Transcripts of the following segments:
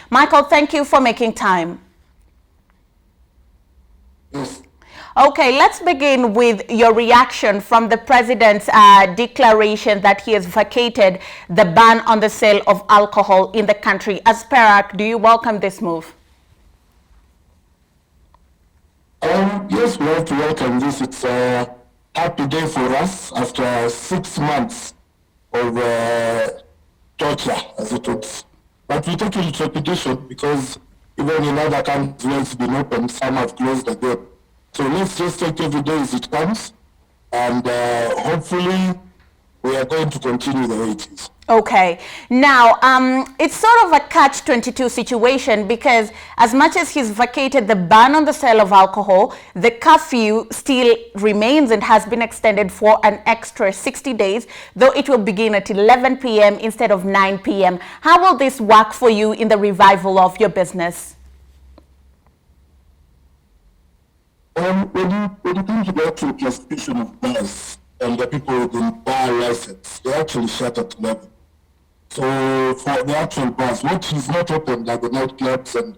Michael, thank you for making time. Yes. Okay, let's begin with your reaction from the president's declaration that he has vacated the ban on the sale of alcohol in the country. As Perak, do you welcome this move? Yes, we have to welcome this. It's a happy day for us after 6 months of torture, as it was. But we take it with trepidation because even in other countries where it's been open, some have closed again. So let's just take every day as it comes, and hopefully we are going to continue the way it is. Okay. Now, it's sort of a catch-22 situation because as much as he's vacated the ban on the sale of alcohol, the curfew still remains and has been extended for an extra 60 days, though it will begin at 11 p.m. instead of 9 p.m. How will this work for you in the revival of your business? When you come to the actual classification of bars and the people with the bar license, they actually shut at 11. So for the actual bars, which is not open like the nightclubs and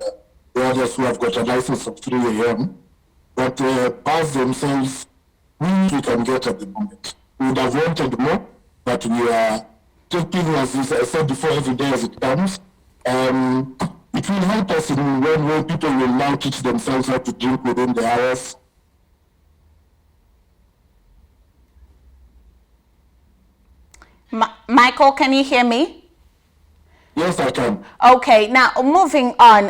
the others who have got a license of 3 a.m., but the bars themselves, we can get at the moment. We would have wanted more, but we are taking, as I said before, every day as it comes. It will help us in one way. People will now teach themselves how to drink within the hours. Michael, can you hear me? Yes, I can. Okay, now moving on.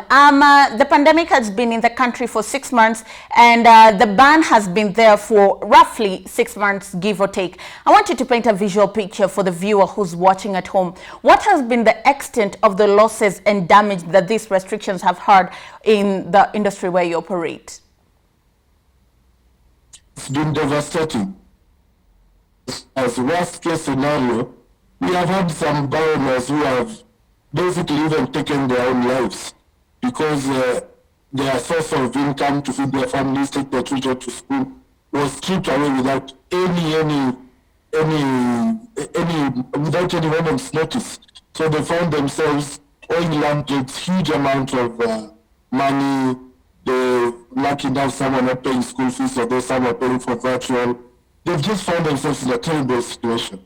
The pandemic has been in the country for 6 months and the ban has been there for roughly 6 months, give or take. I want you to paint a visual picture for the viewer who's watching at home. What has been the extent of the losses and damage that these restrictions have had in the industry where you operate? It's been devastating. As worst case scenario, we have had some bar owners who have basically even taken their own lives because their source of income to feed their families, take their children to school, was stripped away without without any moment's notice. So they found themselves owing landlords huge amount of money. They're lucky enough someone not paying school fees, or there's someone paying for virtual. They've just found themselves in a terrible situation.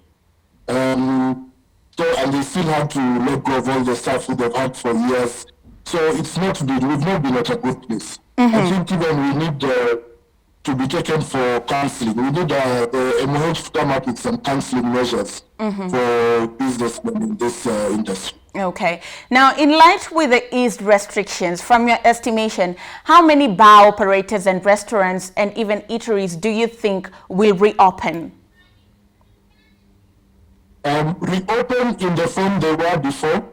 And they still have to let go of all the stuff that they've had for years. So it's not good. We've not been at a good place. I think even we need to be taken for counseling. We need the MOH to come up with some counseling measures for businessmen in this industry. Okay. Now, in light with the eased restrictions, from your estimation, how many bar operators and restaurants and even eateries do you think will reopen? Reopen in the form they were before.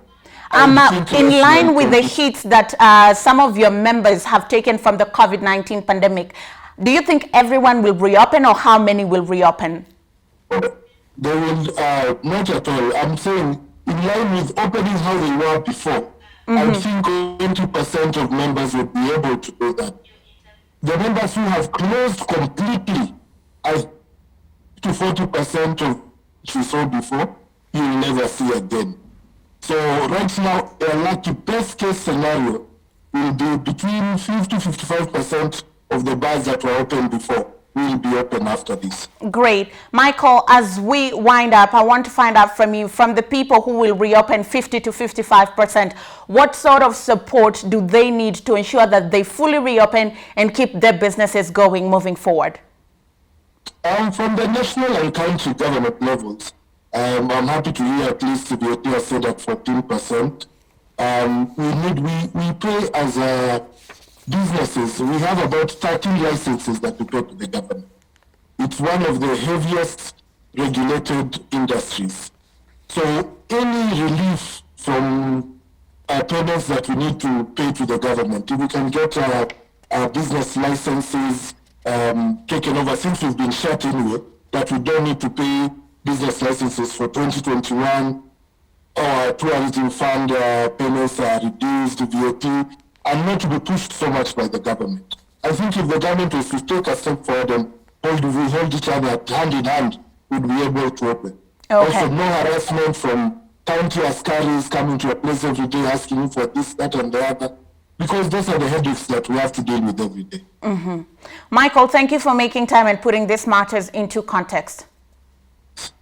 In line with the hits that some of your members have taken from the COVID-19 pandemic, do you think everyone will reopen, or how many will reopen? They will not at all. I'm saying in line with opening how they were before. I think 20% of members will be able to do that. The members who have closed completely, as to 40% of what we saw before, you'll never see again. So right now, a lucky best case scenario will be between 50-55% of the bars that were open before will be open after this. Great. Michael, as we wind up, I want to find out from you, from the people who will reopen 50-55%, what sort of support do they need to ensure that they fully reopen and keep their businesses going moving forward? From the national and county government levels, I'm happy to hear at least the APR said at 14%. We pay as businesses, we have about 13 licenses that we pay to the government. It's one of the heaviest regulated industries. So any relief from payments that we need to pay to the government, if we can get our business licenses taken over, since we've been shut anyway, that we don't need to pay business licenses for 2021, or tourism fund payments are reduced, VAT, and not to be pushed so much by the government. I think if the government was to take a step forward and hold each other hand in hand, we'd be able to open. Okay. Also, no harassment from county askaris coming to your place every day asking you for this, that, and the other, because those are the headaches that we have to deal with every day. Michael, thank you for making time and putting these matters into context.